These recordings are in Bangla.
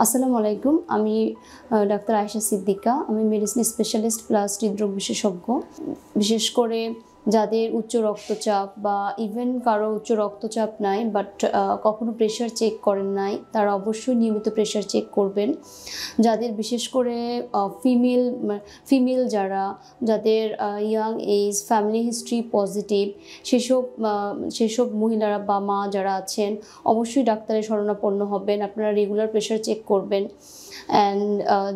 আসসালামু আলাইকুম। আমি ডাক্তার আয়েশা সিদ্দিকা। আমি মেডিসিন স্পেশালিস্ট প্লাস হৃদরোগ বিশেষজ্ঞ। বিশেষ করে যাদের উচ্চ রক্তচাপ বা ইভেন কারো উচ্চ রক্তচাপ নাই বাট কখনো প্রেশার চেক করেন নাই, তারা অবশ্যই নিয়মিত প্রেশার চেক করবেন। যাদের বিশেষ করে ফিমেল যাদের young age, family history positive, সেসব মহিলারা বা মা যারা আছেন অবশ্যই ডাক্তারের শরণাপন্ন হবেন। আপনারা রেগুলার প্রেশার চেক করবেন। অ্যান্ড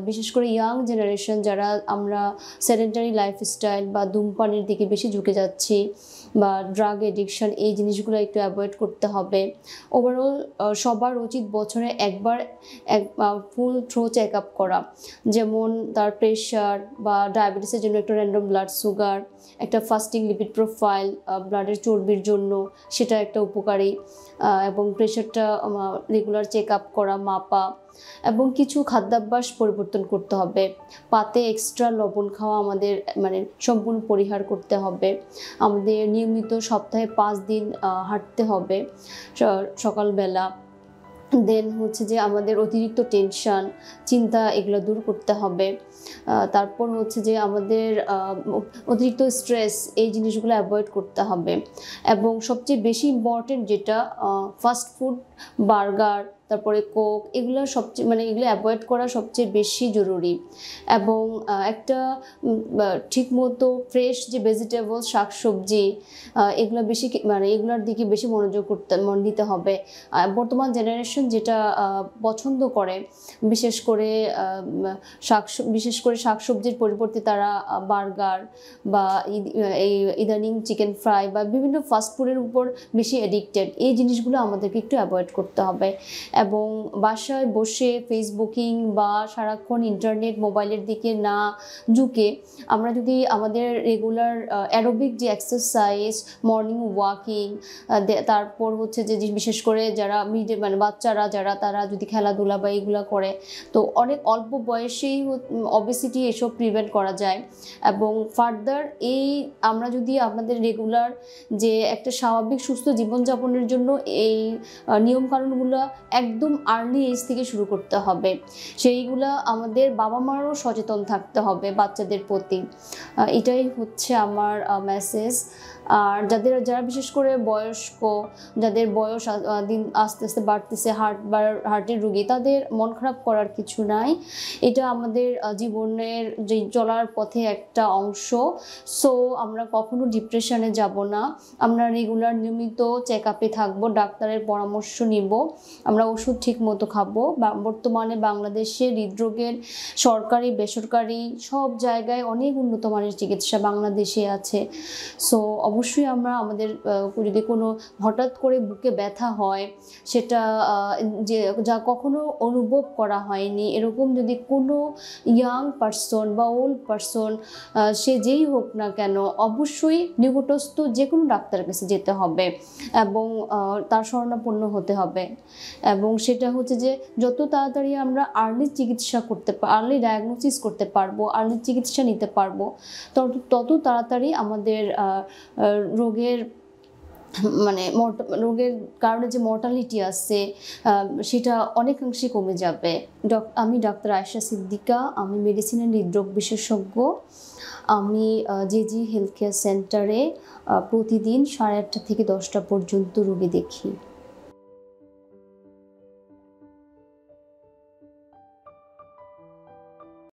বিশেষ করে ইয়াং জেনারেশন যারা আমরা সেডেন্টারি লাইফস্টাইল বা ধূমপানের দিকে বেশি ঝুঁকে যাচ্ছি বা ড্রাগ এডিকশন, এই জিনিসগুলো একটু অ্যাভয়েড করতে হবে। ওভারঅল সবার উচিত বছরে একবার ফুল থ্রো চেক আপ করা, যেমন তার প্রেশার বা ডায়াবেটিসের জন্য একটা র্যান্ডম ব্লাড সুগার, একটা ফাস্টিং লিপিড প্রোফাইল ব্লাডের চর্বির জন্য, সেটা একটা উপকারী, এবং প্রেশারটা রেগুলার চেক আপ করা, মাপা, এবং কিছু খাদ্যাভ্যাস পরিবর্তন করতে হবে। পাতে এক্সট্রা লবণ খাওয়া আমাদের সম্পূর্ণ পরিহার করতে হবে। আমাদের নিয়মিত সপ্তাহে 5 দিন হাঁটতে হবে সকালবেলা। দেন হচ্ছে যে আমাদের অতিরিক্ত টেনশন, চিন্তা, এগুলো দূর করতে হবে। তারপর হচ্ছে যে আমাদের অতিরিক্ত স্ট্রেস, এই জিনিসগুলো অ্যাভয়েড করতে হবে। এবং সবচেয়ে বেশি ইম্পর্টেন্ট যেটা, ফাস্ট ফুড, বার্গার, তারপরে কোক, এগুলো এগুলো অ্যাভয়েড করা সবচেয়ে বেশি জরুরি। এবং একটা ঠিকমতো ফ্রেশ যে ভেজিটেবল, শাকসবজি, এগুলো বেশি এগুলোর দিকে বেশি মনোযোগ দিতে হবে। বর্তমান জেনারেশন যেটা পছন্দ করে, বিশেষ করে শাকসবজির পরিবর্তে তারা বার্গার বা ইদানিং চিকেন ফ্রাই বা বিভিন্ন ফাস্টফুডের উপর বেশি অ্যাডিক্টেড। এই জিনিসগুলো আমাদেরকে একটু অ্যাভয়েড করতে হবে। এবং বাসায় বসে ফেসবুকিং বা সারাক্ষণ ইন্টারনেট, মোবাইলের দিকে না ঝুঁকে আমরা যদি আমাদের রেগুলার অ্যারোবিক যে এক্সারসাইজ, মর্নিং ওয়াকিং, তারপর হচ্ছে যে বিশেষ করে যারা বাচ্চারা তারা যদি খেলাধুলা বা এগুলো করে, তো অনেক অল্প বয়সেই অবেসিটি এসব প্রিভেন্ট করা যায়। এবং ফার্দার আমরা যদি আমাদের রেগুলার যে একটা স্বাভাবিক সুস্থ জীবনযাপনের জন্য এই নিয়মকানুনগুলো একদম আর্লি এজ থেকে শুরু করতে হবে। সেইগুলা আমাদের বাবা মারও সচেতন থাকতে হবে বাচ্চাদের প্রতি। এটাই হচ্ছে আমার মেসেজ। আর যারা বিশেষ করে বয়স্ক, যাদের বয়স দিন আস্তে আস্তে বাড়তেছে, হার্টের রোগী, তাদের মন খারাপ করার কিছু নাই। এটা আমাদের জীবনের যে চলার পথে একটা অংশ। সো আমরা কখনো ডিপ্রেশনে যাব না। আমরা রেগুলার নিয়মিত চেক আপে থাকবো, ডাক্তারের পরামর্শ নিব, আমরা ওষুধ ঠিক মতো খাবো। বর্তমানে বাংলাদেশে হৃদরোগের সরকারি বেসরকারি সব জায়গায় অনেক উন্নত মানের চিকিৎসা বাংলাদেশে আছে। সো অবশ্যই আমরা আমাদের যদি কোনো হঠাৎ করে বুকে ব্যথা হয়, সেটা যা কখনো অনুভব করা হয়নি, এরকম যদি কোনো ইয়াং পারসন বা ওল্ড পারসন, সে যেই হোক না কেন, অবশ্যই নিকটস্থ যে কোনো ডাক্তারের কাছে যেতে হবে এবং তার শরণাপন্ন হতে হবে। এবং সেটা হচ্ছে যে যত তাড়াতাড়ি আমরা আর্লি ডায়াগনোসিস করতে পারবো, আর্লি চিকিৎসা নিতে পারবো, তত তাড়াতাড়ি আমাদের রোগের কারণে যে মর্টালিটি আছে সেটা অনেকাংশে কমে যাবে। আমি ডাক্তার আয়েশা সিদ্দিকা। আমি মেডিসিন অ্যান্ড হৃদরোগ বিশেষজ্ঞ। আমি জেজি হেলথ কেয়ার সেন্টারে প্রতিদিন 8:30 থেকে 10টা পর্যন্ত রোগী দেখি।